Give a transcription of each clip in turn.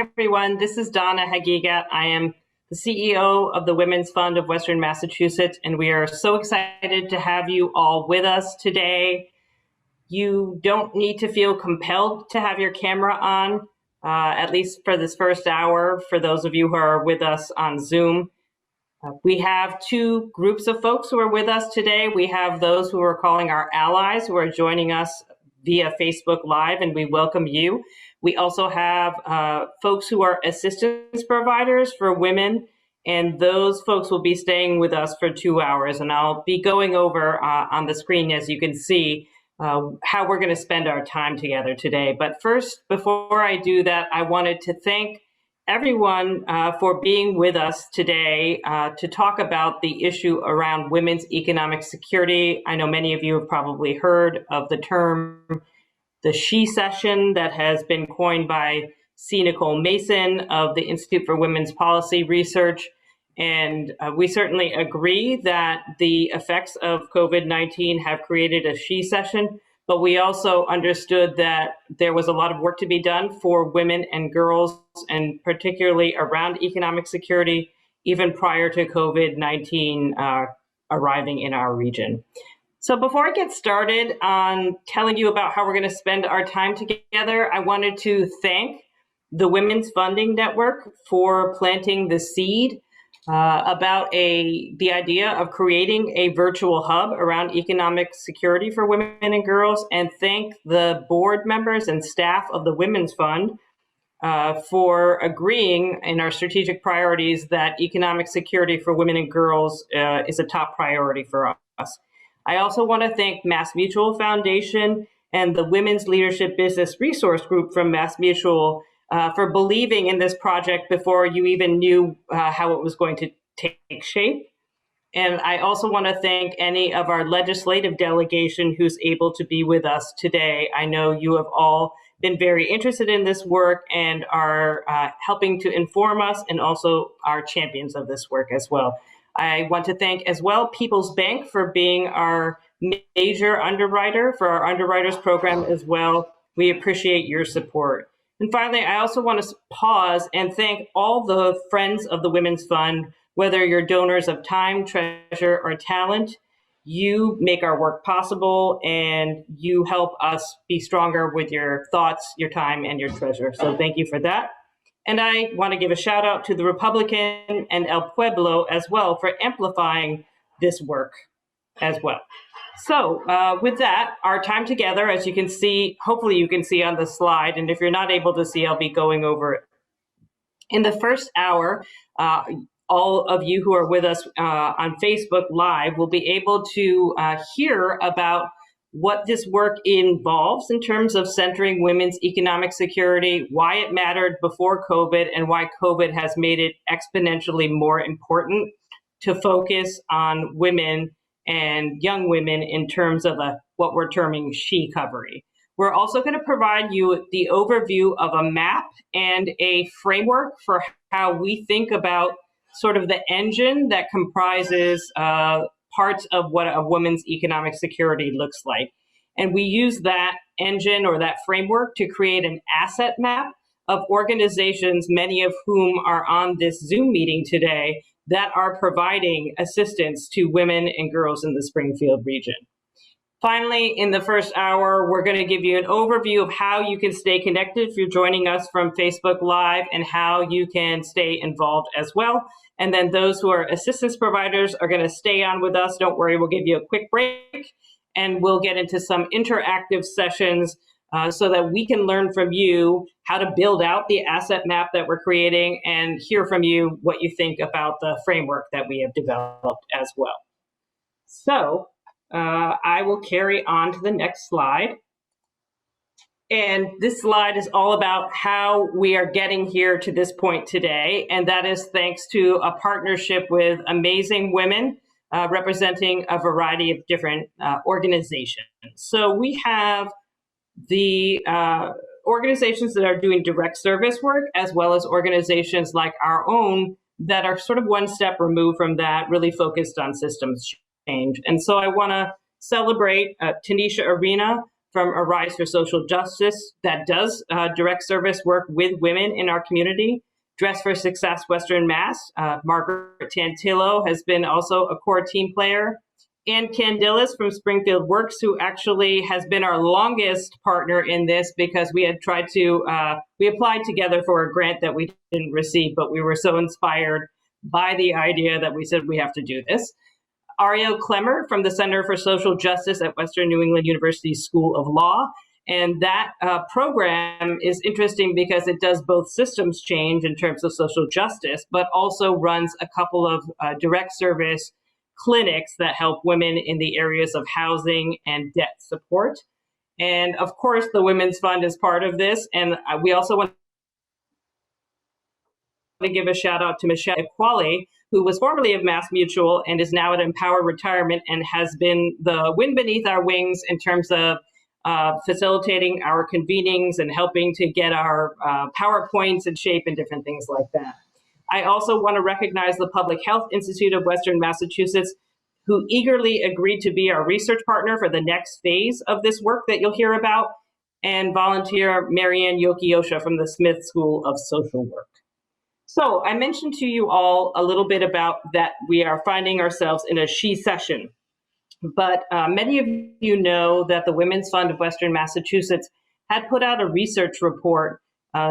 everyone. This is Donna Hagigat. I am the CEO of the Women's Fund of Western Massachusetts, and we are so excited to have you all with us today. You don't need to feel compelled to have your camera on, at least for this first hour, for those of you who are with us on Zoom. We have two groups of folks who are with us today. We have those who are calling our allies, who are joining us via Facebook Live, and we welcome you. We also have folks who are assistance providers for women, and those folks will be staying with us for 2 hours. And I'll be going over on the screen, as you can see, how we're going to spend our time together today. But first, before I do that, I wanted to thank everyone for being with us today to talk about the issue around women's economic security. I know many of you have probably heard of the term, the She Session, that has been coined by C. Nicole Mason of the Institute for Women's Policy Research. And we certainly agree that the effects of COVID-19 have created a She Session, but we also understood that there was a lot of work to be done for women and girls, and particularly around economic security, even prior to COVID-19 arriving in our region. So before I get started on telling you about how we're going to spend our time together, I wanted to thank the Women's Funding Network for planting the seed about the idea of creating a virtual hub around economic security for women and girls, and thank the board members and staff of the Women's Fund for agreeing in our strategic priorities that economic security for women and girls is a top priority for us. I also want to thank MassMutual Foundation and the Women's Leadership Business Resource Group from MassMutual for believing in this project before you even knew how it was going to take shape. And I also want to thank any of our legislative delegation who's able to be with us today. I know you have all been very interested in this work and are helping to inform us, and also are champions of this work as well. I want to thank as well People's Bank for being our major underwriter for our underwriters program as well. We appreciate your support. And finally, I also want to pause and thank all the friends of the Women's Fund, whether you're donors of time, treasure, or talent. You make our work possible, and you help us be stronger with your thoughts, your time, and your treasure. So thank you for that. And I want to give a shout out to the Republican and El Pueblo as well for amplifying this work as well. So with that, our time together, as you can see, hopefully you can see on the slide, and if you're not able to see, I'll be going over it. In the first hour, all of you who are with us on Facebook Live will be able to hear about what this work involves in terms of centering women's economic security, why it mattered before COVID, and why COVID has made it exponentially more important to focus on women and young women in terms of what we're terming she recovery. We're also going to provide you the overview of a map and a framework for how we think about sort of the engine that comprises parts of what a woman's economic security looks like. And we use that engine or that framework to create an asset map of organizations, many of whom are on this Zoom meeting today, that are providing assistance to women and girls in the Springfield region. Finally, in the first hour, we're going to give you an overview of how you can stay connected if you're joining us from Facebook Live, and how you can stay involved as well. And then those who are assistance providers are going to stay on with us. Don't worry, we'll give you a quick break, and we'll get into some interactive sessions so that we can learn from you how to build out the asset map that we're creating, and hear from you what you think about the framework that we have developed as well. So I will carry on to the next slide. And this slide is all about how we are getting here to this point today. And that is thanks to a partnership with amazing women representing a variety of different organizations. So we have the organizations that are doing direct service work, as well as organizations like our own that are sort of one step removed from that, really focused on systems change. And so I want to celebrate Tanisha Arena from Arise for Social Justice that does direct service work with women in our community. Dress for Success Western Mass, Margaret Tantillo has been also a core team player. Ann Candilis from Springfield Works, who actually has been our longest partner in this because we had tried to, we applied together for a grant that we didn't receive, but we were so inspired by the idea that we said we have to do this. Ariel Klemmer from the Center for Social Justice at Western New England University School of Law. And that program is interesting because it does both systems change in terms of social justice, but also runs a couple of direct service clinics that help women in the areas of housing and debt support. And of course, the Women's Fund is part of this. And we also want to give a shout out to Michelle Equali, who was formerly of Mass Mutual and is now at Empower Retirement and has been the wind beneath our wings in terms of facilitating our convenings and helping to get our PowerPoints in shape and different things like that. I also want to recognize the Public Health Institute of Western Massachusetts, who eagerly agreed to be our research partner for the next phase of this work that you'll hear about, and volunteer Marianne Yokiosha from the Smith School of Social Work. So I mentioned to you all a little bit about that we are finding ourselves in a she session, but many of you know that the Women's Fund of Western Massachusetts had put out a research report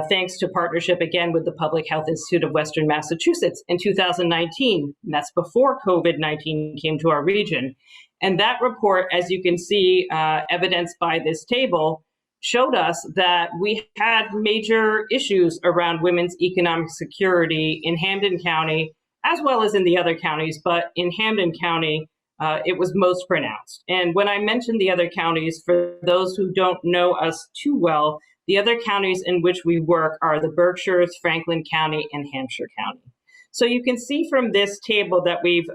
thanks to partnership again with the Public Health Institute of Western Massachusetts in 2019. And that's before COVID-19 came to our region. And that report, as you can see, evidenced by this table, showed us that we had major issues around women's economic security in Hampden County, as well as in the other counties, but in Hampden County, it was most pronounced. And when I mention the other counties, for those who don't know us too well, the other counties in which we work are the Berkshires, Franklin County, and Hampshire County. So you can see from this table that we've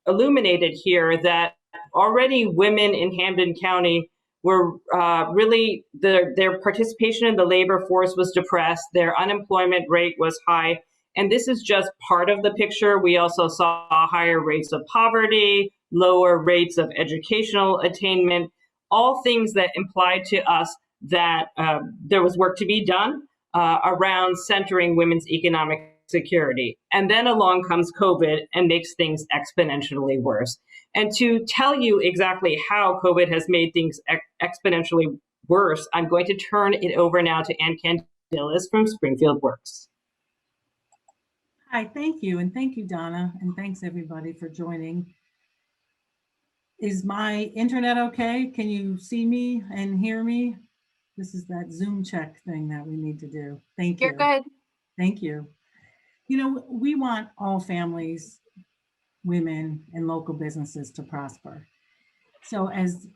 illuminated here that already women in Hampden County were really, their participation in the labor force was depressed, their unemployment rate was high, and this is just part of the picture. We also saw higher rates of poverty, lower rates of educational attainment, all things that implied to us that there was work to be done around centering women's economic security. And then along comes COVID and makes things exponentially worse. And to tell you exactly how COVID has made things exponentially worse, I'm going to turn it over now to Ann Candilis from Springfield Works. Hi, thank you. And thank you, Donna. And thanks everybody for joining. Is my internet okay? Can you see me and hear me? This is that Zoom check thing that we need to do. Thank you. You're good. Thank you. You know, we want all families, women, and local businesses to prosper. So as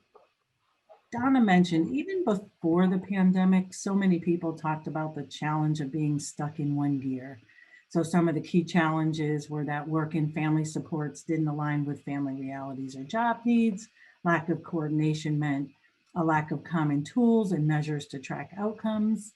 Donna mentioned, even before the pandemic, so many people talked about the challenge of being stuck in one gear. So some of the key challenges were that work and family supports didn't align with family realities or job needs. Lack of coordination meant a lack of common tools and measures to track outcomes.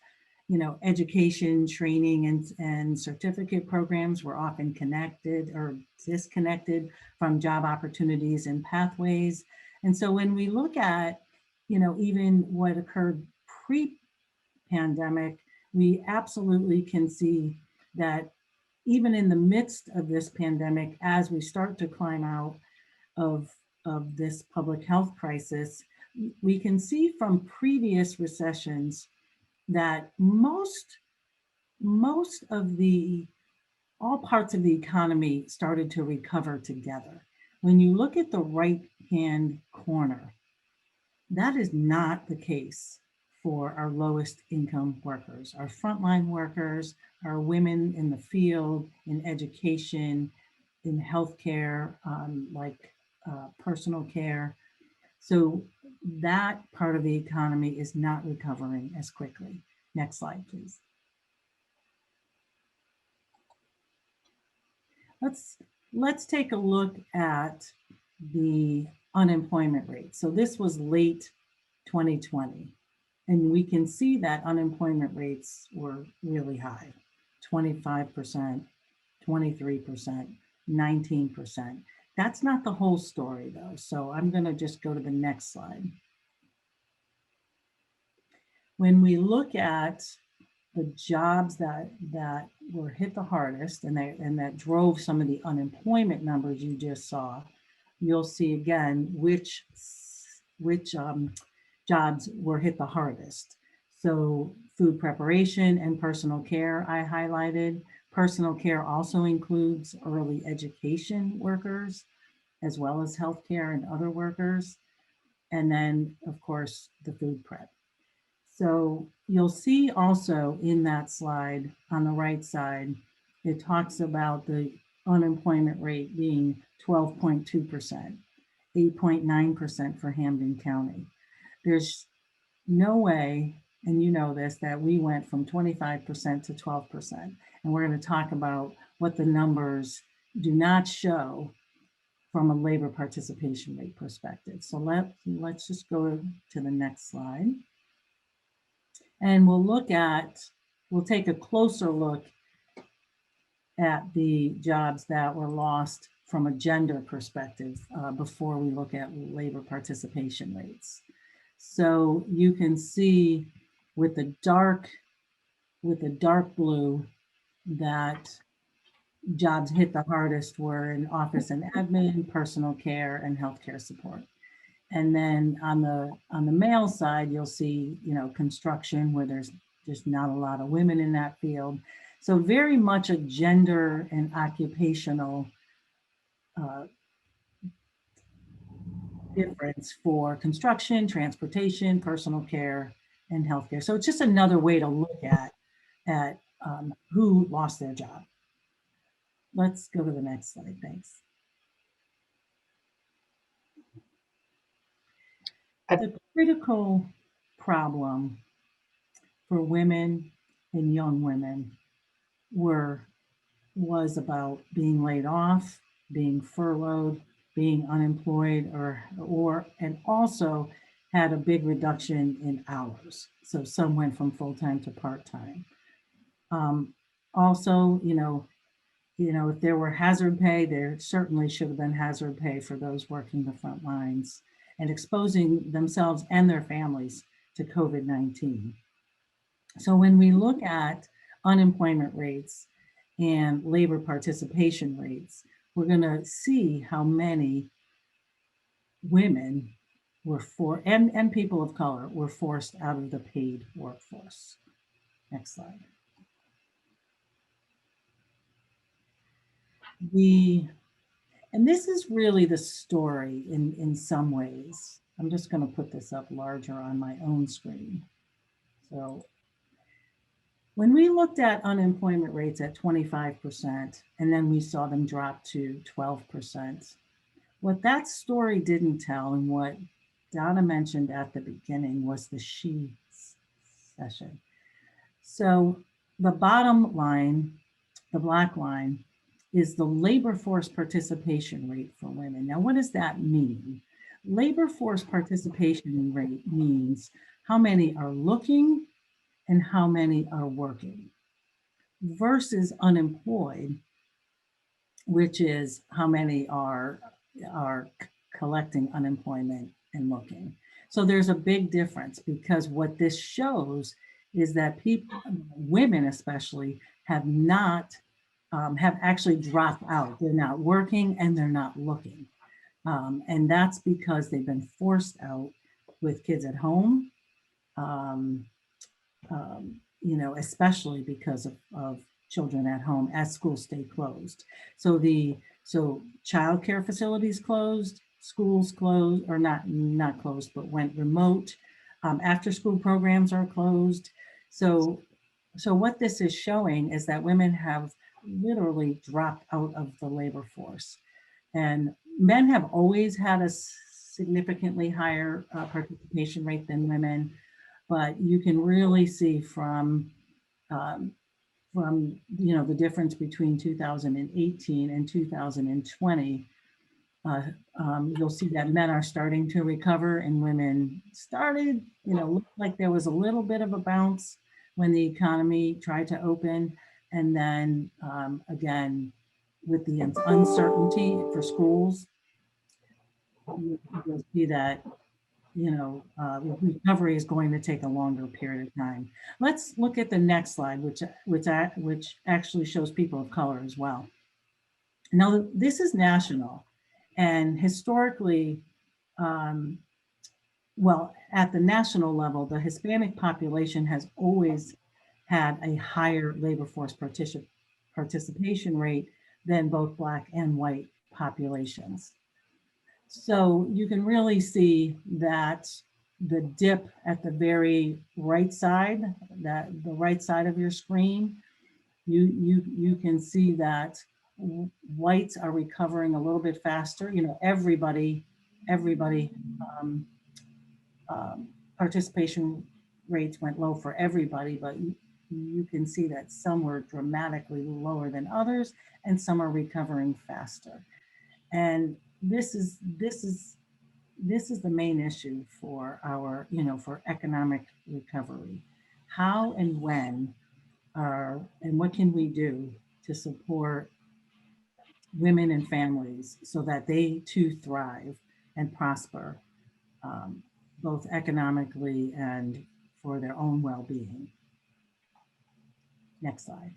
You know, education, training, and certificate programs were often connected or disconnected from job opportunities and pathways. And so when we look at, you know, even what occurred pre-pandemic, we absolutely can see that even in the midst of this pandemic, as we start to climb out of this public health crisis, we can see from previous recessions that most of all parts of the economy started to recover together. When you look at the right-hand corner, that is not the case for our lowest income workers, our frontline workers, our women in the field, in education, in healthcare, like personal care. So that part of the economy is not recovering as quickly. Next slide, please. Let's take a look at the unemployment rate. So this was late 2020. And we can see that unemployment rates were really high, 25%, 23%, 19%. That's not the whole story though. So I'm going to just go to the next slide. when we look at the jobs that were hit the hardest and that drove some of the unemployment numbers you just saw, you'll see again which jobs were hit the hardest. So food preparation and personal care I highlighted. Personal care also includes early education workers, as well as healthcare and other workers. And then, of course, the food prep. So you'll see also in that slide on the right side, it talks about the unemployment rate being 12.2%, 8.9% for Hampden County. There's no way, and you know this, that we went from 25% to 12%. And we're going to talk about what the numbers do not show from a labor participation rate perspective. So let's just go to the next slide. And we'll take a closer look at the jobs that were lost from a gender perspective before we look at labor participation rates. So you can see with the dark blue that jobs hit the hardest were in office and admin, personal care, and healthcare support. And then on the male side, you'll see, construction, where there's just not a lot of women in that field. So very much a gender and occupational difference for construction, transportation, personal care, and healthcare. So it's just another way to look at who lost their job. Let's go to the next slide, thanks. The critical problem for women and young women was about being laid off, being furloughed, being unemployed, and also had a big reduction in hours. So some went from full-time to part-time. Also, if there were hazard pay, there certainly should have been hazard pay for those working the front lines and exposing themselves and their families to COVID-19. So when we look at unemployment rates and labor participation rates, we're going to see how many women and people of color were forced out of the paid workforce. Next slide. And this is really the story in some ways. I'm just going to put this up larger on my own screen. So when we looked at unemployment rates at 25%, and then we saw them drop to 12%, what that story didn't tell, and what Donna mentioned at the beginning, was the she session. So the bottom line, the black line, is the labor force participation rate for women. Now, what does that mean? Labor force participation rate means how many are looking and how many are working, versus unemployed, which is how many are collecting unemployment and looking. So there's a big difference, because what this shows is that women especially, have actually dropped out. They're not working and they're not looking. And that's because they've been forced out with kids at home, especially because of children at home as schools stay closed. So childcare facilities closed, schools closed, or not closed, but went remote. After school programs are closed. So what this is showing is that women have literally dropped out of the labor force. And men have always had a significantly higher participation rate than women, but you can really see from the difference between 2018 and 2020, you'll see that men are starting to recover and women started, looked like there was a little bit of a bounce when the economy tried to open. And then again, with the uncertainty for schools, you'll see that recovery is going to take a longer period of time. Let's look at the next slide, which actually shows people of color as well. Now, this is national, and historically, well, at the national level, the Hispanic population has always had a higher labor force participation rate than both Black and white populations. So you can really see that the dip at the very right side, the right side of your screen, you can see that whites are recovering a little bit faster. Everybody um, participation rates went low for everybody, but you can see that some were dramatically lower than others, and some are recovering faster. And this is the main issue for our, for economic recovery. How and when and what can we do to support women and families so that they too thrive and prosper, both economically and for their own well-being? Next slide.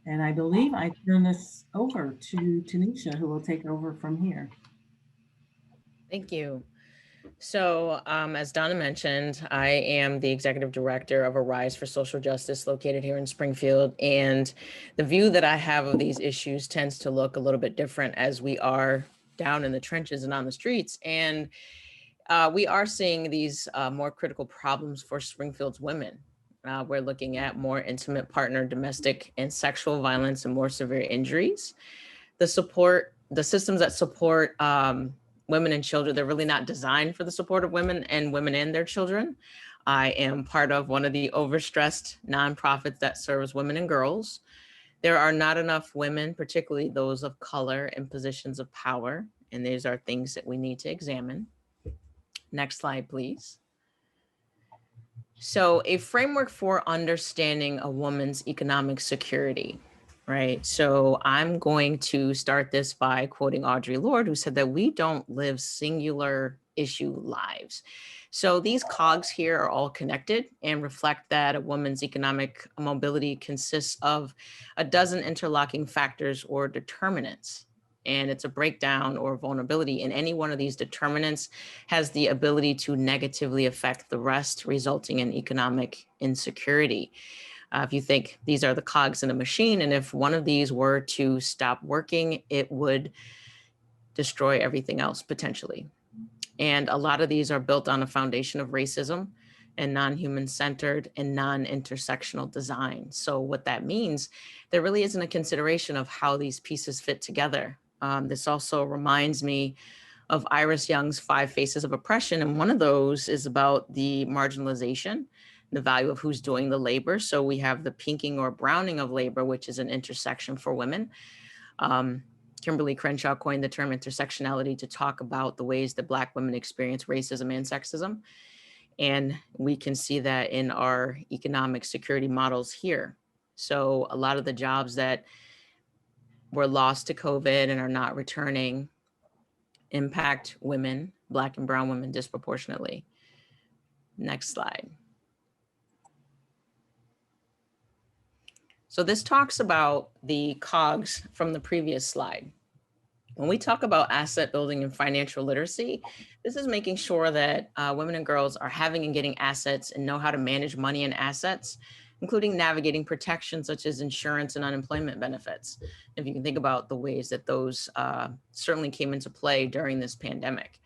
And I believe I turn this over to Tanisha, who will take over from here. Thank you. So as Donna mentioned, I am the executive director of Arise for Social Justice located here in Springfield. And the view that I have of these issues tends to look a little bit different as we are down in the trenches and on the streets. And we are seeing these more critical problems for Springfield's women. We're looking at more intimate partner, domestic and sexual violence and more severe injuries. The systems that support women and children, they're really not designed for the support of women and their children. I am part of one of the overstressed nonprofits that serves women and girls. There are not enough women, particularly those of color, in positions of power, and these are things that we need to examine. Next slide, please. So a framework for understanding a woman's economic security, right? So I'm going to start this by quoting Audre Lorde, who said that we don't live singular issue lives. So these cogs here are all connected and reflect that a woman's economic mobility consists of a dozen interlocking factors or determinants. And it's a breakdown or vulnerability in any one of these determinants has the ability to negatively affect the rest, resulting in economic insecurity. If you think these are the cogs in a machine, and if one of these were to stop working, it would destroy everything else potentially. And a lot of these are built on a foundation of racism and non-human centered and non-intersectional design. So what that means, there really isn't a consideration of how these pieces fit together. This also reminds me of Iris Young's 5 Faces of Oppression. And one of those is about the marginalization, the value of who's doing the labor. So we have the pinking or browning of labor, which is an intersection for women. Kimberly Crenshaw coined the term intersectionality to talk about the ways that Black women experience racism and sexism. And we can see that in our economic security models here. So a lot of the jobs that were lost to COVID and are not returning impact women, Black and brown women disproportionately. Next slide. So this talks about the cogs from the previous slide. When we talk about asset building and financial literacy, this is making sure that women and girls are having and getting assets and know how to manage money and assets, including navigating protections such as insurance and unemployment benefits. If you can think about the ways that those certainly came into play during this pandemic.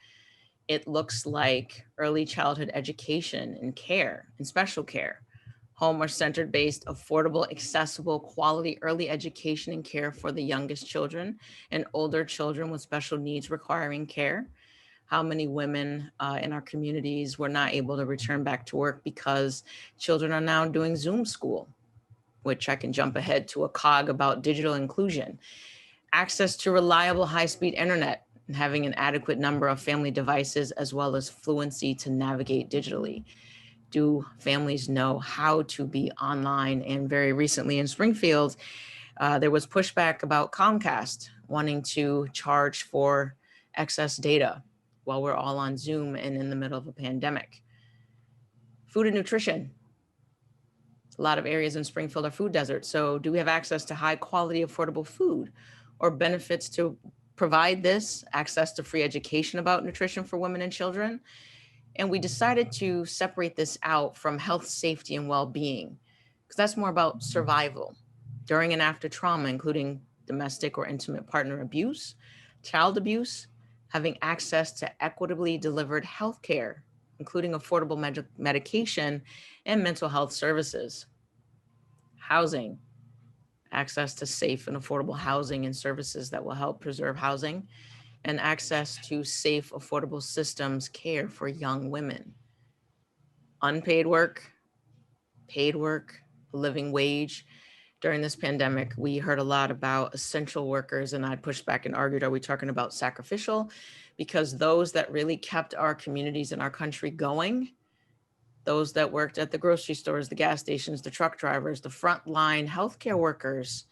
It looks like early childhood education and care and special care, home or centered based, affordable, accessible, quality early education and care for the youngest children and older children with special needs requiring care. How many women in our communities were not able to return back to work because children are now doing Zoom school, which I can jump ahead to a cog about digital inclusion. Access to reliable high-speed internet and having an adequate number of family devices as well as fluency to navigate digitally. Do families know how to be online? And very recently in Springfield, there was pushback about Comcast wanting to charge for excess data while we're all on Zoom and in the middle of a pandemic. Food and nutrition. A lot of areas in Springfield are food deserts. So do we have access to high quality, affordable food, or benefits to provide this, access to free education about nutrition for women and children? And we decided to separate this out from health, safety, and well-being, because that's more about survival during and after trauma, including domestic or intimate partner abuse, child abuse, having access to equitably delivered healthcare, including affordable medication and mental health services. Housing, access to safe and affordable housing and services that will help preserve housing, and access to safe, affordable systems care for young women. Unpaid work, paid work, living wage. During this pandemic, we heard a lot about essential workers, and I pushed back and argued, are we talking about sacrificial? Because those that really kept our communities and our country going, those that worked at the grocery stores, the gas stations, the truck drivers, the frontline healthcare workers,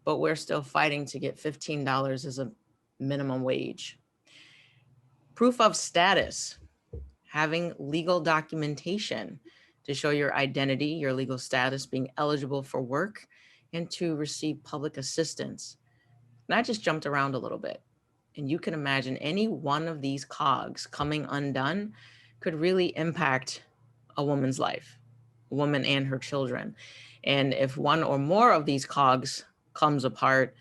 but we're still fighting to get $15 as a minimum wage. Proof of status, having legal documentation to show your identity, your legal status, being eligible for work, and to receive public assistance. And I just jumped around a little bit. And you can imagine any one of these cogs coming undone could really impact a woman's life, a woman and her children. And if one or more of these cogs comes apart,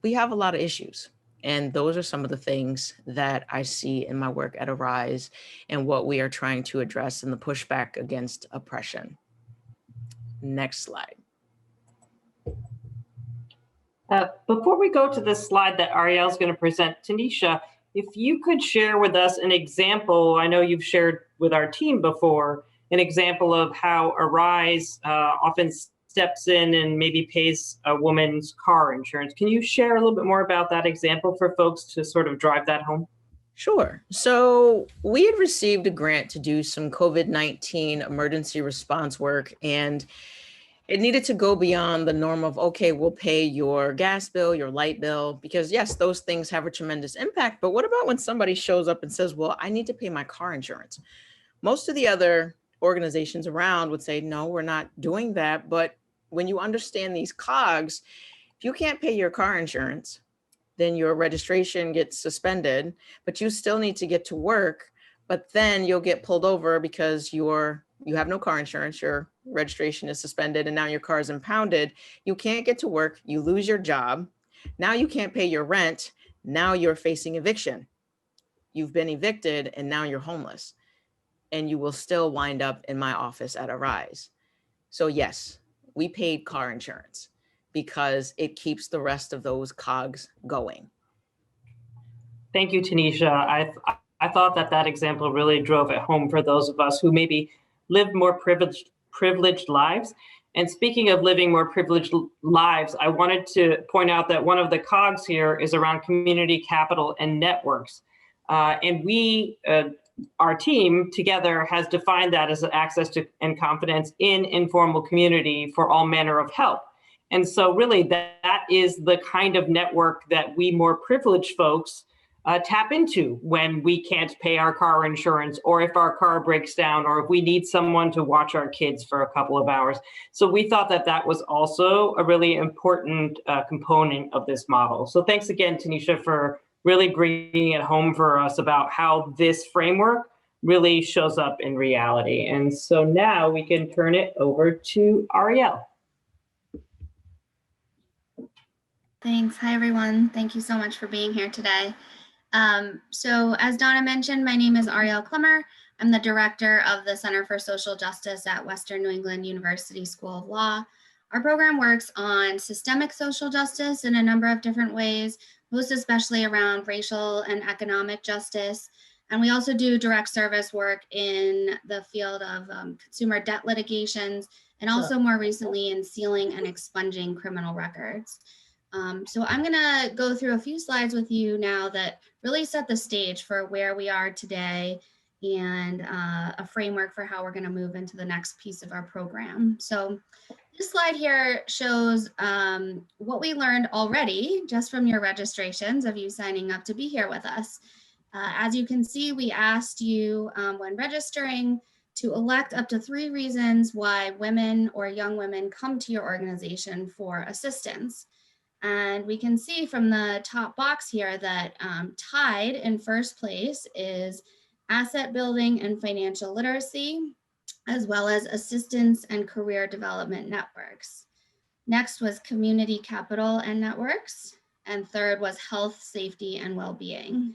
we have a lot of issues. And those are some of the things that I see in my work at Arise and what we are trying to address in the pushback against oppression. Next slide. Before we go to this slide that Ariel is going to present, Tanisha, if you could share with us an example, I know you've shared with our team before, an example of how Arise often steps in and maybe pays a woman's car insurance. Can you share a little bit more about that example for folks to sort of drive that home? Sure. So we had received a grant to do some COVID-19 emergency response work, and it needed to go beyond the norm of, okay, we'll pay your gas bill, your light bill, because yes, those things have a tremendous impact. But what about when somebody shows up and says, well, I need to pay my car insurance? Most of the other organizations around would say, no, we're not doing that. But when you understand these cogs, if you can't pay your car insurance, then your registration gets suspended, but you still need to get to work. But then you'll get pulled over because you have no car insurance, your registration is suspended, and now your car is impounded. You can't get to work, you lose your job. Now you can't pay your rent. Now you're facing eviction. You've been evicted and now you're homeless, and you will still wind up in my office at Arise. So yes, we paid car insurance because it keeps the rest of those cogs going. Thank you, Tanisha. I thought that example really drove it home for those of us who maybe live more privileged lives. And speaking of living more privileged lives, I wanted to point out that one of the cogs here is around community capital and networks. And we, our team together has defined that as access to and confidence in informal community for all manner of help. And so really that is the kind of network that we more privileged folks tap into when we can't pay our car insurance, or if our car breaks down, or if we need someone to watch our kids for a couple of hours. So we thought that was also a really important component of this model. So thanks again, Tanisha, for really bringing it home for us about how this framework really shows up in reality. And so now we can turn it over to Ariel. Thanks. Hi, everyone. Thank you so much for being here today. So as Donna mentioned, my name is Ariel Klemmer. I'm the director of the Center for Social Justice at Western New England University School of Law. Our program works on systemic social justice in a number of different ways, most especially around racial and economic justice. And we also do direct service work in the field of consumer debt litigations, and also more recently in sealing and expunging criminal records. So I'm gonna go through a few slides with you now that really set the stage for where we are today and a framework for how we're gonna move into the next piece of our program. So This slide here shows what we learned already just from your registrations of you signing up to be here with us. As you can see, we asked you when registering to elect up to 3 reasons why women or young women come to your organization for assistance. And we can see from the top box here that tied in first place is asset building and financial literacy, as well as assistance and career development networks. Next was community capital and networks. And third was health, safety, and well-being.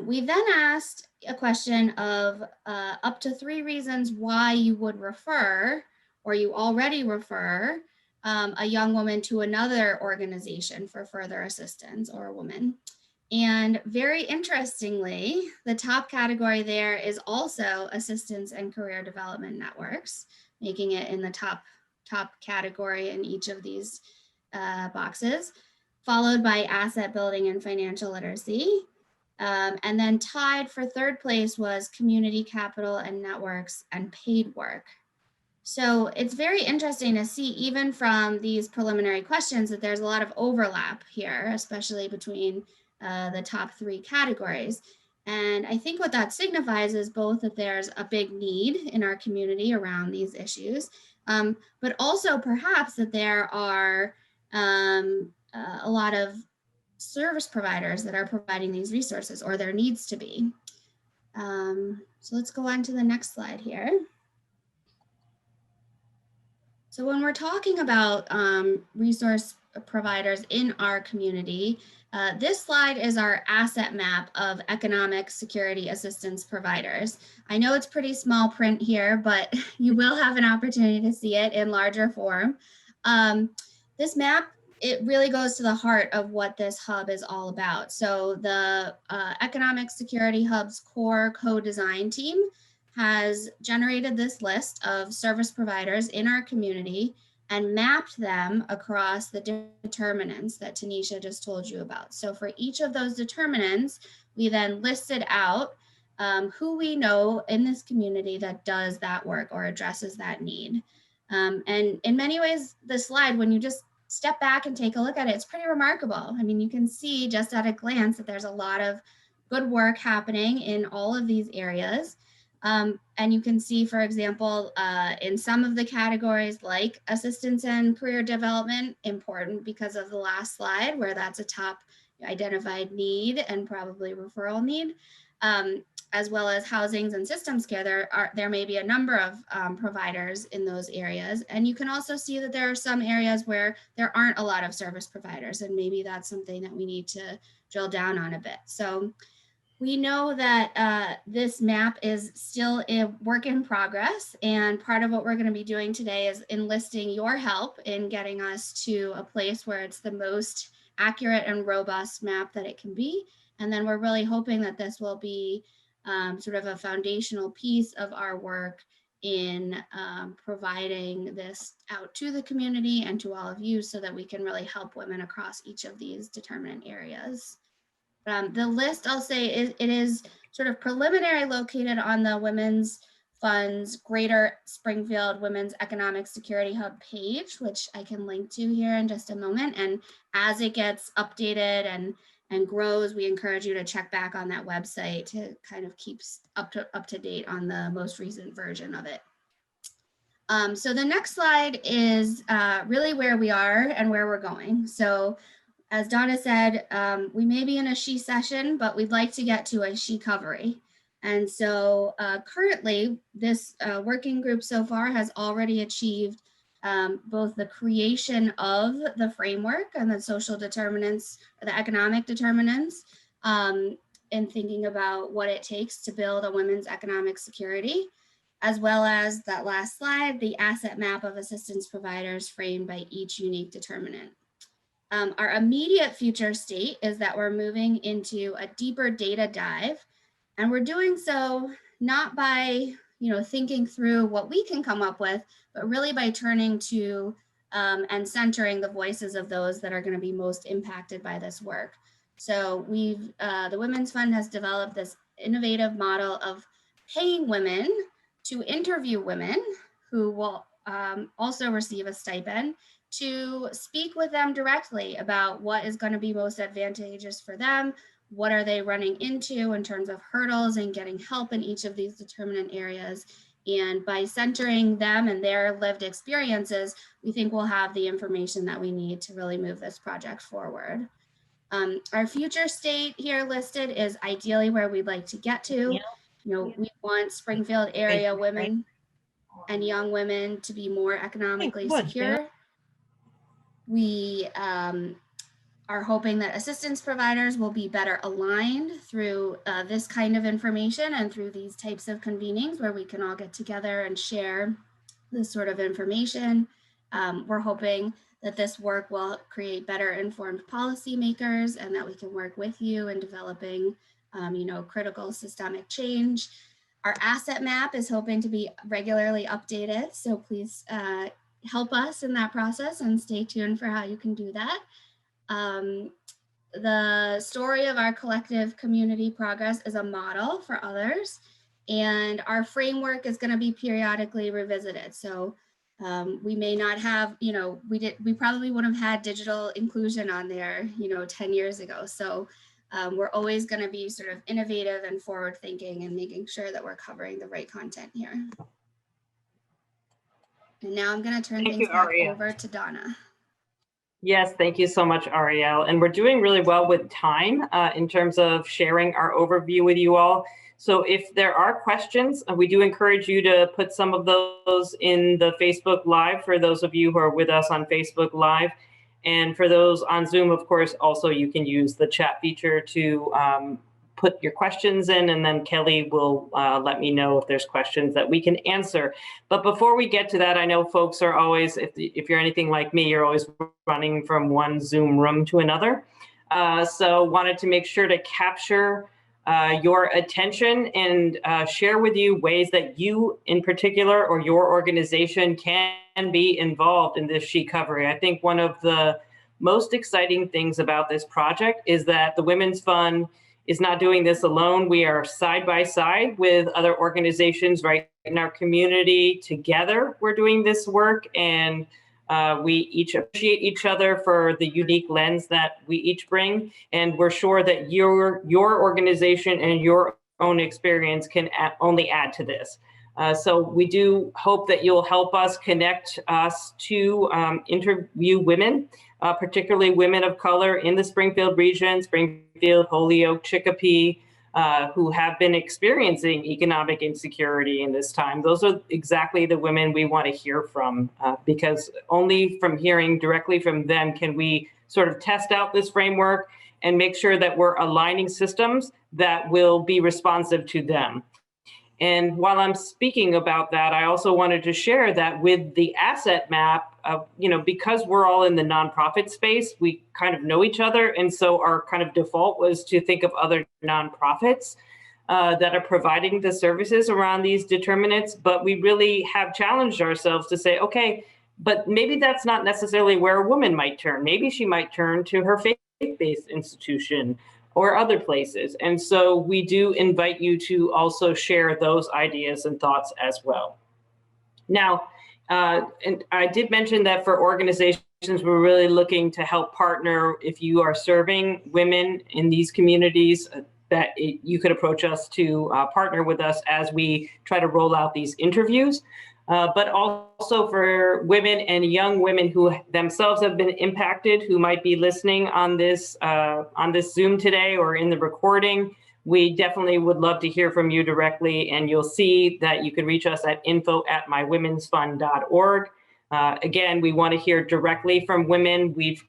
We then asked a question of up to 3 reasons why you would refer, or you already refer, a young woman to another organization for further assistance, or a woman. And very interestingly, the top category there is also assistance and career development networks, making it in the top category in each of these boxes, followed by asset building and financial literacy. And then tied for third place was community capital and networks and paid work. So it's very interesting to see, even from these preliminary questions, that there's a lot of overlap here, especially between the top 3 categories. And I think what that signifies is both that there's a big need in our community around these issues, but also perhaps that there are a lot of service providers that are providing these resources, or there needs to be. So let's go on to the next slide here. So when we're talking about resource providers in our community, this slide is our asset map of economic security assistance providers. I know it's pretty small print here, but you will have an opportunity to see it in larger form. This map, it really goes to the heart of what this hub is all about. So the Economic Security Hub's core co-design team has generated this list of service providers in our community and mapped them across the determinants that Tanisha just told you about. So for each of those determinants, we then listed out who we know in this community that does that work or addresses that need. And in many ways, the slide, when you just step back and take a look at it, it's pretty remarkable. I mean, you can see just at a glance that there's a lot of good work happening in all of these areas. And you can see, for example, in some of the categories like assistance and career development, important because of the last slide where that's a top identified need and probably referral need, as well as housings and systems care. There may be a number of providers in those areas. And you can also see that there are some areas where there aren't a lot of service providers, and maybe that's something that we need to drill down on a bit. So we know that this map is still a work in progress, and part of what we're going to be doing today is enlisting your help in getting us to a place where it's the most accurate and robust map that it can be. And then we're really hoping that this will be sort of a foundational piece of our work in providing this out to the community and to all of you so that we can really help women across each of these determinant areas. The list, I'll say, it is sort of preliminary, located on the Women's Fund's Greater Springfield Women's Economic Security Hub page, which I can link to here in just a moment. And as it gets updated and grows, we encourage you to check back on that website to kind of keep up to date on the most recent version of it. So the next slide is really where we are and where we're going. So as Donna said, we may be in a she session, but we'd like to get to a she covery. And so currently, this working group so far has already achieved both the creation of the framework and the social determinants, or the economic determinants, in thinking about what it takes to build a women's economic security, as well as that last slide, the asset map of assistance providers framed by each unique determinant. Our immediate future state is that we're moving into a deeper data dive, and we're doing so not by thinking through what we can come up with, but really by turning to and centering the voices of those that are going to be most impacted by this work. So the Women's Fund has developed this innovative model of paying women to interview women who will also receive a stipend to speak with them directly about what is going to be most advantageous for them, what are they running into in terms of hurdles and getting help in each of these determinant areas. And by centering them and their lived experiences, we think we'll have the information that we need to really move this project forward. Our future state here listed is ideally where we'd like to get to. We want Springfield area women and young women to be more economically secure. We are hoping that assistance providers will be better aligned through this kind of information and through these types of convenings where we can all get together and share this sort of information. We're hoping that this work will create better informed policymakers and that we can work with you in developing critical systemic change. Our asset map is hoping to be regularly updated, so please help us in that process and stay tuned for how you can do that. The story of our collective community progress is a model for others, and our framework is going to be periodically revisited. So we may not have, we probably wouldn't have had digital inclusion on there, 10 years ago. So we're always going to be sort of innovative and forward thinking and making sure that we're covering the right content here. And now I'm going to turn things back over to Donna. Yes, thank you so much, Ariel. And we're doing really well with time in terms of sharing our overview with you all. So if there are questions, we do encourage you to put some of those in the Facebook Live for those of you who are with us on Facebook Live. And for those on Zoom, of course, also you can use the chat feature to put your questions in, and then Kelly will let me know if there's questions that we can answer. But before we get to that, I know folks are always, if you're anything like me, you're always running from one Zoom room to another. So wanted to make sure to capture your attention and share with you ways that you in particular or your organization can be involved in this she recovery. I think one of the most exciting things about this project is that the Women's Fund is not doing this alone. We are side by side with other organizations right in our community. Together, we're doing this work, and we each appreciate each other for the unique lens that we each bring. And we're sure that your organization and your own experience can only add to this. So we do hope that you'll help us connect us to interview women, particularly women of color in the Springfield region, Springfield, Holyoke, Chicopee, who have been experiencing economic insecurity in this time. Those are exactly the women we want to hear from, because only from hearing directly from them can we sort of test out this framework and make sure that we're aligning systems that will be responsive to them. And while I'm speaking about that, I also wanted to share that with the asset map, because we're all in the nonprofit space, we kind of know each other. And so our kind of default was to think of other nonprofits that are providing the services around these determinants. But we really have challenged ourselves to say, okay, but maybe that's not necessarily where a woman might turn. Maybe she might turn to her faith-based institution or other places. And so we do invite you to also share those ideas and thoughts as well. Now, and I did mention that for organizations, we're really looking to help partner. If you are serving women in these communities, that you could approach us to partner with us as we try to roll out these interviews. But also for women and young women who themselves have been impacted, who might be listening on this Zoom today or in the recording, we definitely would love to hear from you directly. And you'll see that you can reach us at info@mywomensfund.org. Again, we want to hear directly from women. We've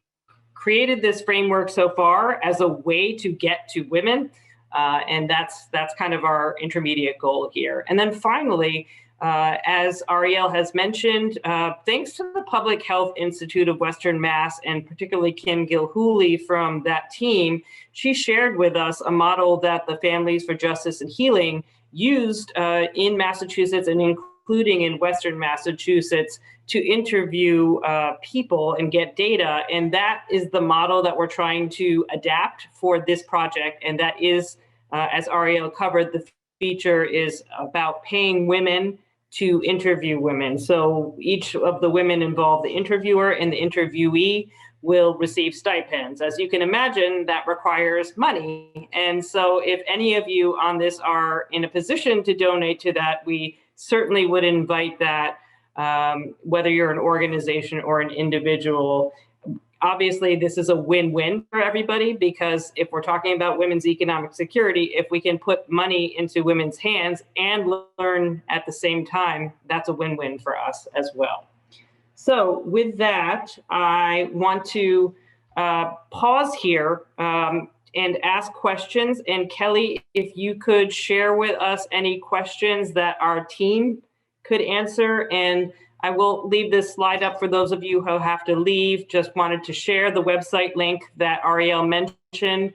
created this framework so far as a way to get to women. And that's kind of our intermediate goal here. And then finally, as Ariel has mentioned, thanks to the Public Health Institute of Western Mass, and particularly Kim Gilhooly from that team, she shared with us a model that the Families for Justice and Healing used in Massachusetts and including in Western Massachusetts to interview people and get data. And that is the model that we're trying to adapt for this project. And that is, as Ariel covered, the feature is about paying women to interview women. So each of the women involved, the interviewer and the interviewee, will receive stipends. As you can imagine, that requires money. And so if any of you on this are in a position to donate to that, we certainly would invite that, whether you're an organization or an individual. Obviously, this is a win-win for everybody, because if we're talking about women's economic security, if we can put money into women's hands and learn at the same time, that's a win-win for us as well. So with that, I want to pause here and ask questions. And Kelly, if you could share with us any questions that our team could answer. And I will leave this slide up for those of you who have to leave. Just wanted to share the website link that Ariel mentioned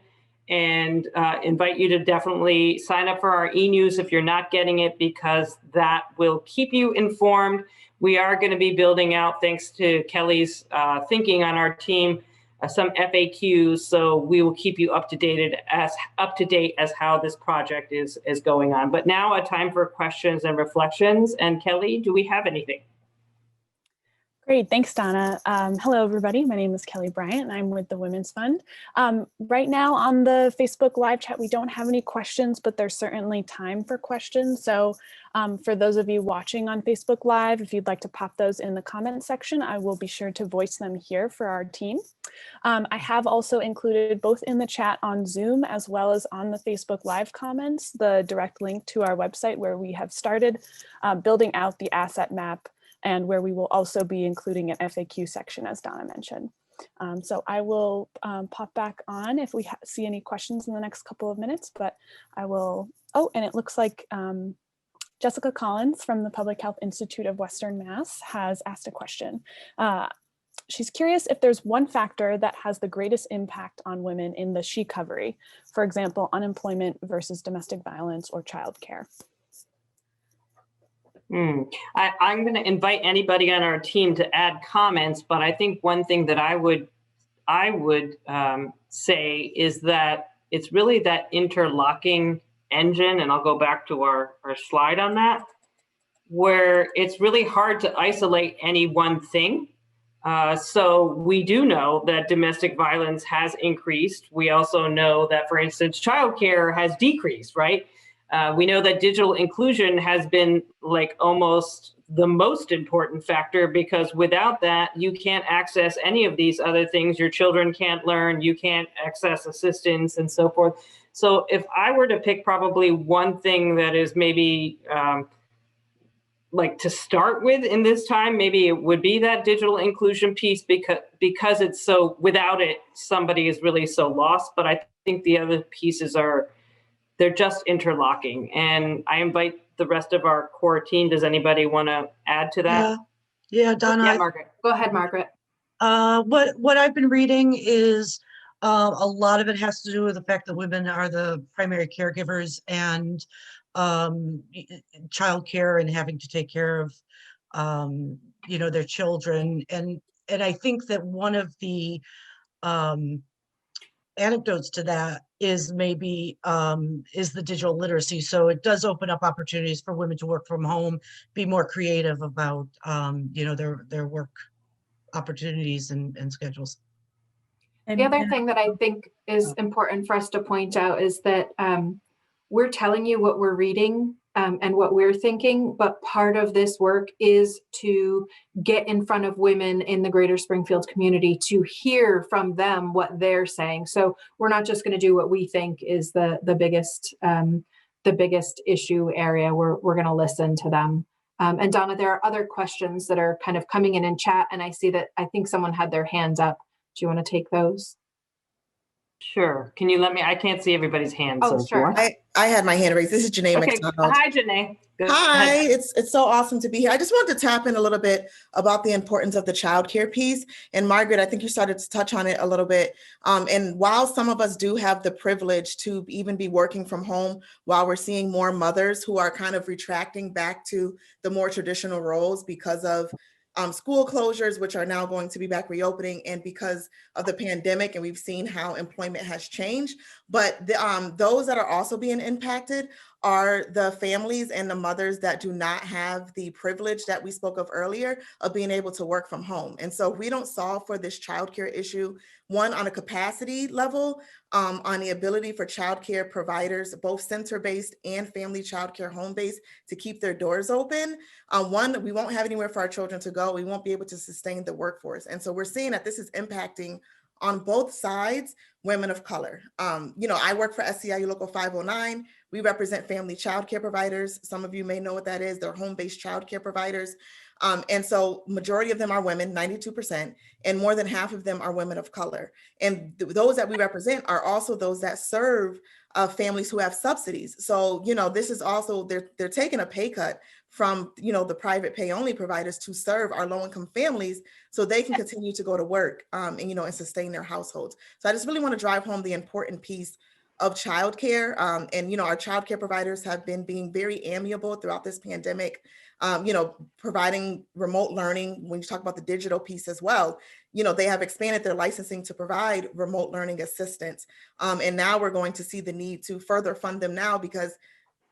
and invite you to definitely sign up for our e-news if you're not getting it, because that will keep you informed. We are going to be building out, thanks to Kelly's thinking on our team, some FAQs. So we will keep you up to date as how this project is going on. But now a time for questions and reflections. And Kelly, do we have anything? Great, thanks, Donna. Hello, everybody. My name is Kelly Bryant, and I'm with the Women's Fund. Right now on the Facebook live chat, we don't have any questions, but there's certainly time for questions. So for those of you watching on Facebook Live, if you'd like to pop those in the comment section, I will be sure to voice them here for our team. I have also included both in the chat on Zoom as well as on the Facebook Live comments, the direct link to our website where we have started building out the asset map, and where we will also be including an FAQ section, as Donna mentioned. So I will pop back on if we see any questions in the next couple of minutes, but I will, oh, and it looks like Jessica Collins from the Public Health Institute of Western Mass has asked a question. She's curious if there's one factor that has the greatest impact on women in the she-covery, for example, unemployment versus domestic violence or childcare. I'm going to invite anybody on our team to add comments, but I think one thing that I would say is that it's really that interlocking engine, and I'll go back to our slide on that, where it's really hard to isolate any one thing. So we do know that domestic violence has increased. We also know that, for instance, childcare has decreased, right? We know that digital inclusion has been like almost the most important factor, because without that, you can't access any of these other things. Your children can't learn, you can't access assistance and so forth. So if I were to pick probably one thing that is maybe like to start with in this time, maybe it would be that digital inclusion piece, because it's so, without it, somebody is really so lost. But I think the other pieces they're just interlocking. And I invite the rest of our core team. Does anybody want to add to that? Yeah, Donna. Yeah, Margaret. Go ahead, Margaret. What I've been reading is a lot of it has to do with the fact that women are the primary caregivers, and childcare and having to take care of their children. And I think that one of the anecdotes to that is maybe is the digital literacy. So it does open up opportunities for women to work from home, be more creative about their work opportunities and schedules. The other thing that I think is important for us to point out is that we're telling you what we're reading and what we're thinking, but part of this work is to get in front of women in the greater Springfield community to hear from them what they're saying. So we're not just going to do what we think is the biggest issue area. We're going to listen to them. And Donna, there are other questions that are kind of coming in chat, and I see that I think someone had their hands up. Do you want to take those? Sure. Can you let me? I can't see everybody's hands. Oh, so sure. I had my hand raised. This is Janae Okay. McDonald. Hi, Janae. Good. Hi, it's so awesome to be here. I just wanted to tap in a little bit about the importance of the childcare piece. And Margaret, I think you started to touch on it a little bit. And while some of us do have the privilege to even be working from home, while we're seeing more mothers who are kind of retracting back to the more traditional roles because of school closures, which are now going to be back reopening, and because of the pandemic, and we've seen how employment has changed. But those that are also being impacted are the families and the mothers that do not have the privilege that we spoke of earlier of being able to work from home. And so we don't solve for this childcare issue, one, on a capacity level, on the ability for childcare providers, both center-based and family childcare home-based, to keep their doors open. One, we won't have anywhere for our children to go. We won't be able to sustain the workforce. And so we're seeing that this is impacting on both sides women of color. I work for SEIU Local 509. We represent family child care providers. Some of you may know what that is. They're home-based child care providers. And so majority of them are women, 92%, and more than half of them are women of color. And those that we represent are also those that serve families who have subsidies. So, this is also, they're taking a pay cut from, the private pay only providers to serve our low-income families so they can continue to go to work and sustain their households. So I just really want to drive home the important piece of childcare. Our childcare providers have been being very amiable throughout this pandemic, providing remote learning. When you talk about the digital piece as well, they have expanded their licensing to provide remote learning assistance. And now we're going to see the need to further fund them now because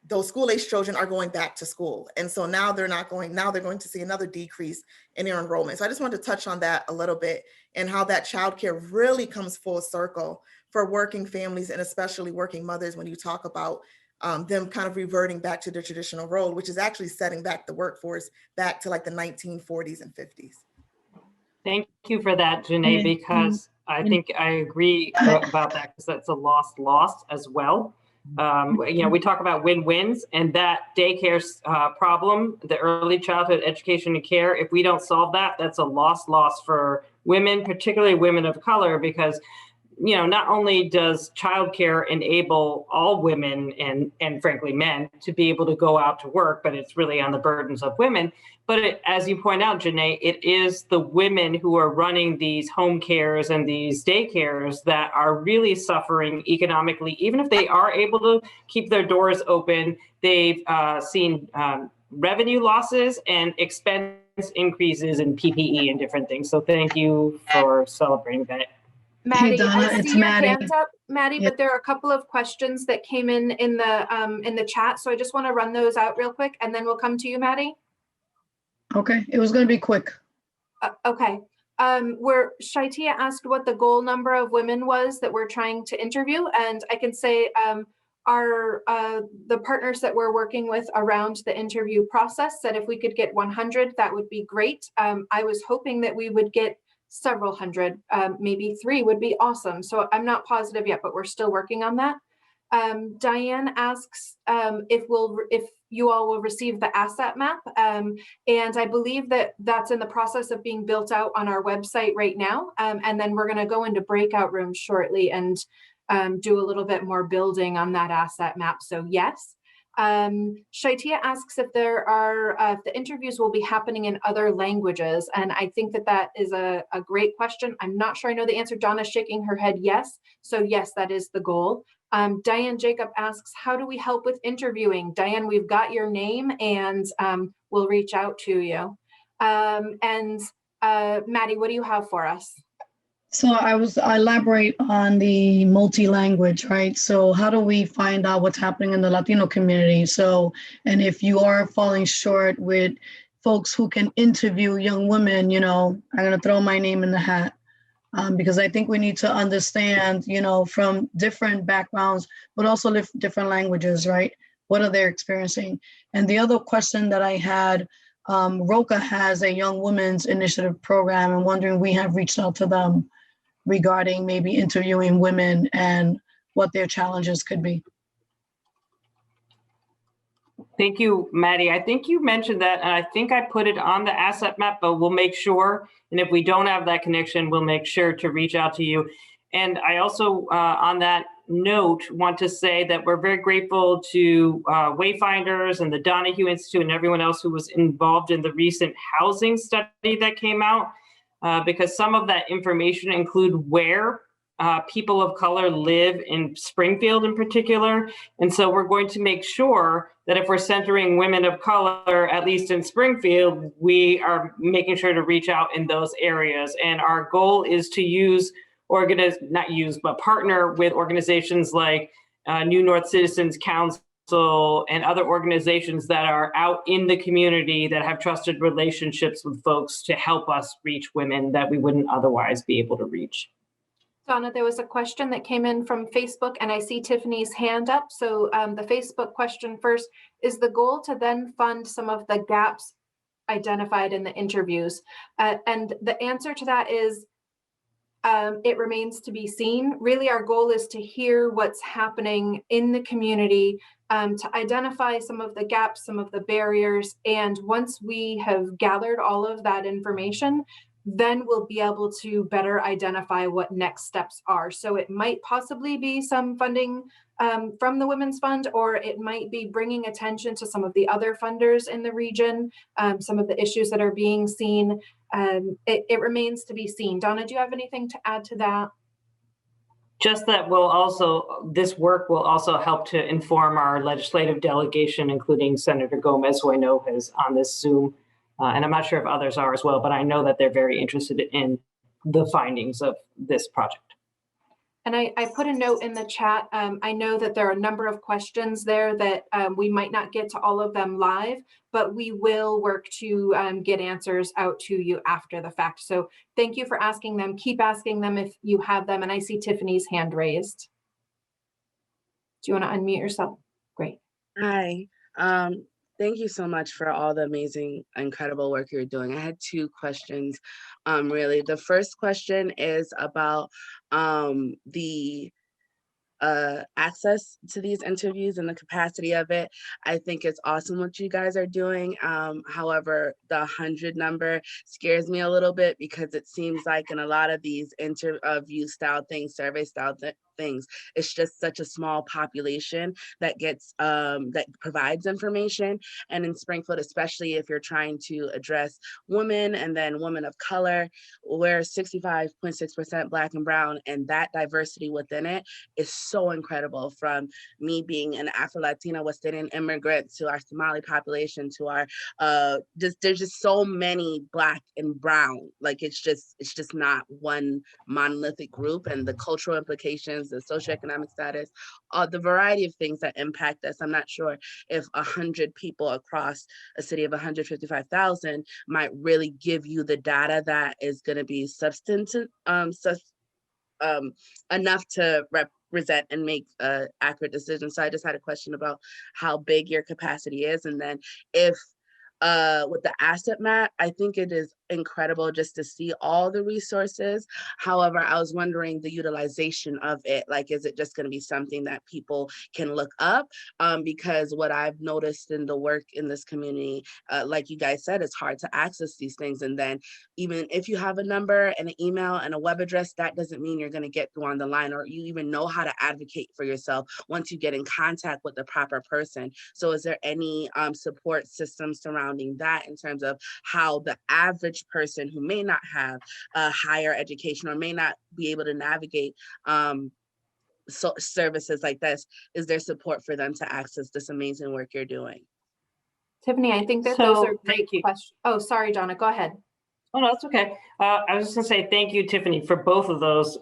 those school-age children are going back to school. And so now they're going to see another decrease in their enrollment. So I just wanted to touch on that a little bit and how that childcare really comes full circle for working families and especially working mothers when you talk about them kind of reverting back to their traditional role, which is actually setting back the workforce back to like the 1940s and 50s. Thank you for that, Janae, because I think I agree about that because that's a lost as well. We talk about win-wins, and that daycare problem, the early childhood education and care, if we don't solve that, that's a loss for women, particularly women of color, because not only does childcare enable all women and frankly men to be able to go out to work, but it's really on the burdens of women. But as you point out, Janae, it is the women who are running these home cares and these daycares that are really suffering economically. Even if they are able to keep their doors open, they've seen revenue losses and expense increases in PPE and different things. So thank you for celebrating that. Maddie, Hey, Donna, I it's see your Maddie. hand up, Maddie, Yeah. but there are a couple of questions that came in the chat. So I just want to run those out real quick and then we'll come to you, Maddie. Okay, it was going to be quick. Okay. Where Shaitia asked what the goal number of women was that we're trying to interview. And I can say the partners that we're working with around the interview process said if we could get 100, that would be great. I was hoping that we would get several hundred, maybe 3 would be awesome. So I'm not positive yet, but we're still working on that. Diane asks if you all will receive the asset map. And I believe that that's in the process of being built out on our website right now. And then we're going to go into breakout rooms shortly and do a little bit more building on that asset map. So yes. Shaitia asks if the interviews will be happening in other languages. And I think that is a great question. I'm not sure I know the answer. Donna's shaking her head yes. So yes, that is the goal. Diane Jacob asks, how do we help with interviewing? Diane, we've got your name and we'll reach out to you. Maddie, what do you have for us? So I elaborate on the multi-language, right? So how do we find out what's happening in the Latino community? So, and if you are falling short with folks who can interview young women, I'm going to throw my name in the hat. Because I think we need to understand, from different backgrounds, but also different languages, right? What are they experiencing? And the other question that I had, Roca has a young women's initiative program, and wondering we have reached out to them regarding maybe interviewing women and what their challenges could be. Thank you, Maddie. I think you mentioned that, and I think I put it on the asset map, but we'll make sure. And if we don't have that connection, we'll make sure to reach out to you. And I also, on that note, want to say that we're very grateful to Wayfinders and the Donahue Institute and everyone else who was involved in the recent housing study that came out, because some of that information include where people of color live in Springfield in particular. And so we're going to make sure that if we're centering women of color, at least in Springfield, we are making sure to reach out in those areas. And our goal is to use not use, but partner with organizations like New North Citizens Council and other organizations that are out in the community that have trusted relationships with folks to help us reach women that we wouldn't otherwise be able to reach. Donna, there was a question that came in from Facebook, and I see Tiffany's hand up. So the Facebook question first, is the goal to then fund some of the gaps identified in the interviews? And the answer to that is, it remains to be seen. Really, our goal is to hear what's happening in the community, to identify some of the gaps, some of the barriers. And once we have gathered all of that information, then we'll be able to better identify what next steps are. So it might possibly be some funding from the Women's Fund, or it might be bringing attention to some of the other funders in the region, some of the issues that are being seen. It remains to be seen. Donna, do you have anything to add to that? Just that this work will also help to inform our legislative delegation, including Senator Gomez, who I know is on this Zoom. And I'm not sure if others are as well, but I know that they're very interested in the findings of this project. And I put a note in the chat. I know that there are a number of questions there that we might not get to all of them live, but we will work to get answers out to you after the fact. So thank you for asking them. Keep asking them if you have them. And I see Tiffany's hand raised. Do you want to unmute yourself? Great. Hi. Thank you so much for all the amazing, incredible work you're doing. I had two questions, really. The first question is about the access to these interviews and the capacity of it. I think it's awesome what you guys are doing. However, the 100 number scares me a little bit, because it seems like in a lot of these interview style things, survey style things, it's just such a small population that gets that provides information. And in Springfield, especially if you're trying to address women and then women of color, we're 65.6% Black and Brown, and that diversity within it is so incredible. From me being an Afro-Latina West Indian immigrant to our Somali population to our there's just so many Black and Brown. Like it's just not one monolithic group, and the cultural implications, the socioeconomic status, the variety of things that impact us. I'm not sure if 100 people across a city of 155,000 might really give you the data that is going to be substantive, enough to represent and make accurate decisions. So I just had a question about how big your capacity is, and then if with the asset map, I think it is incredible just to see all the resources. However, I was wondering the utilization of it. Like, is it just going to be something that people can look up? Because what I've noticed in the work in this community, like you guys said, it's hard to access these things. And then even if you have a number and an email and a web address, that doesn't mean you're going to get through on the line, or you even know how to advocate for yourself once you get in contact with the proper person. So is there any support system surrounding that in terms of how the average person who may not have a higher education or may not be able to navigate services like this, is there support for them to access this amazing work you're doing? Tiffany, I think that those are great questions. Oh, sorry, Donna, go ahead. Oh, no, that's okay. I was just gonna say thank you, Tiffany, for both of those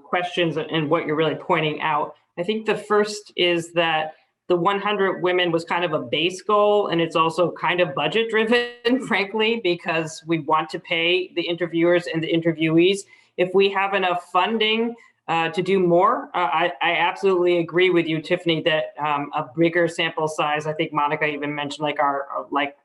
questions and what you're really pointing out. I think the first is that the 100 women was kind of a base goal, and it's also kind of budget driven, frankly, because we want to pay the interviewers and the interviewees. If we have enough funding to do more, I absolutely agree with you, Tiffany, that a bigger sample size, I think Monica even mentioned our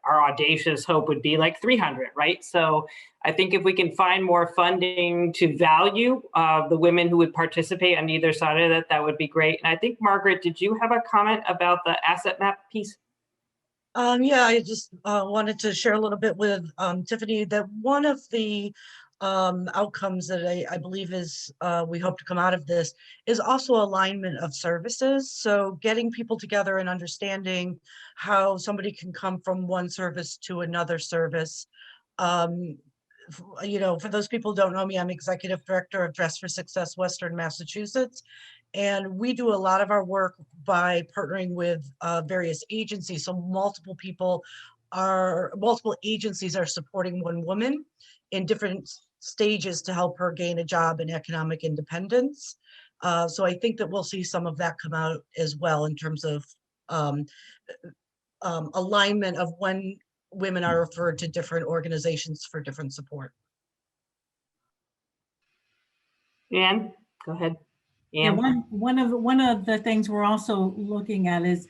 audacious hope would be like 300, right? So I think if we can find more funding to value the women who would participate on either side of that, that would be great. And I think, Margaret, did you have a comment about the asset map piece? Yeah, I just wanted to share a little bit with Tiffany that one of the outcomes that I believe is we hope to come out of this is also alignment of services. So getting people together and understanding how somebody can come from one service to another service. You know, for those people who don't know me, I'm executive director of Dress for Success Western Massachusetts. And we do a lot of our work by partnering with various agencies. So multiple agencies are supporting one woman in different stages to help her gain a job and economic independence. So I think that we'll see some of that come out as well in terms of alignment of when women are referred to different organizations for different support. Anne, go ahead. Yeah, Anne? one of the things we're also looking at is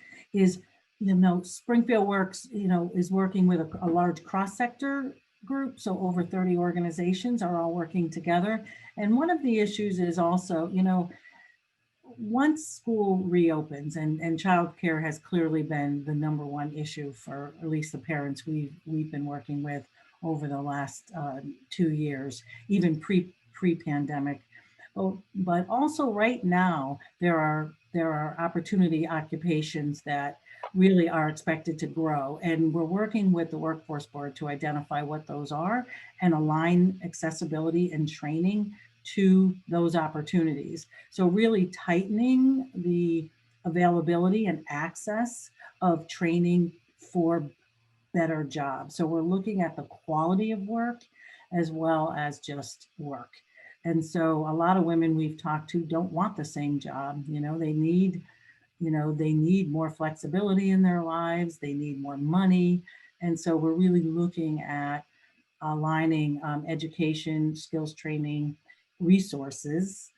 Springfield Works, is working with a large cross-sector group. So over 30 organizations are all working together. And one of the issues is also, once school reopens, and childcare has clearly been the #1 issue for at least the parents we've been working with over the last 2 years, even pre-pandemic. But also right now, there are opportunity occupations that really are expected to grow. And we're working with the Workforce Board to identify what those are and align accessibility and training to those opportunities. So really tightening the availability and access of training for better jobs. So we're looking at the quality of work as well as just work. And so a lot of women we've talked to don't want the same job. They need more flexibility in their lives. They need more money. And so we're really looking at aligning education, skills training, resources,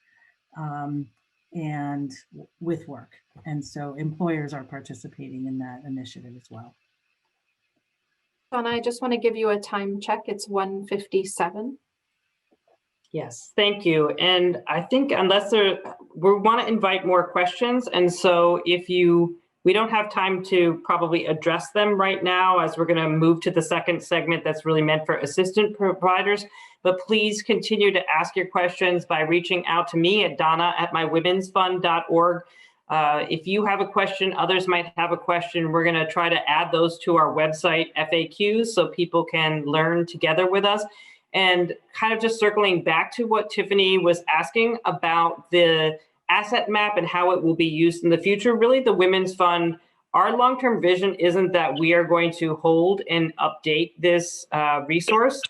and with work. And so employers are participating in that initiative as well. Donna, I just want to give you a time check. It's 1:57. Yes, thank you. And I think we want to invite more questions. And so we don't have time to probably address them right now, as we're going to move to the second segment that's really meant for assistant providers. But please continue to ask your questions by reaching out to me at donna@mywomensfund.org. If you have a question, others might have a question, we're going to try to add those to our website FAQs so people can learn together with us. And kind of just circling back to what Tiffany was asking about the asset map and how it will be used in the future, really the Women's Fund, our long-term vision isn't that we are going to hold and update this resource,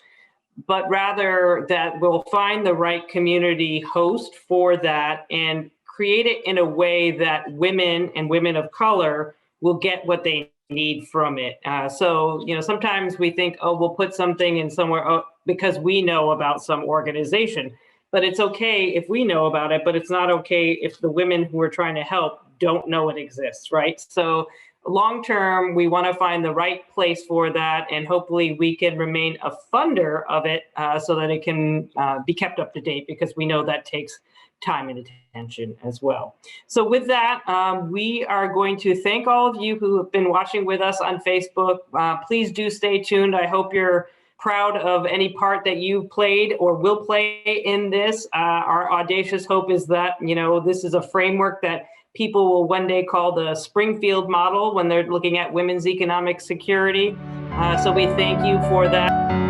but rather that we'll find the right community host for that and create it in a way that women and women of color will get what they need from it. So, sometimes we think, we'll put something in somewhere because we know about some organization, but it's okay if we know about it, but it's not okay if the women who we're trying to help don't know it exists, right? So long-term, we want to find the right place for that, and hopefully we can remain a funder of it so that it can be kept up to date, because we know that takes time and attention as well. So with that, we are going to thank all of you who have been watching with us on Facebook. Please do stay tuned. I hope you're proud of any part that you played or will play in this. Our audacious hope is that, this is a framework that people will one day call the Springfield model when they're looking at women's economic security. So we thank you for that.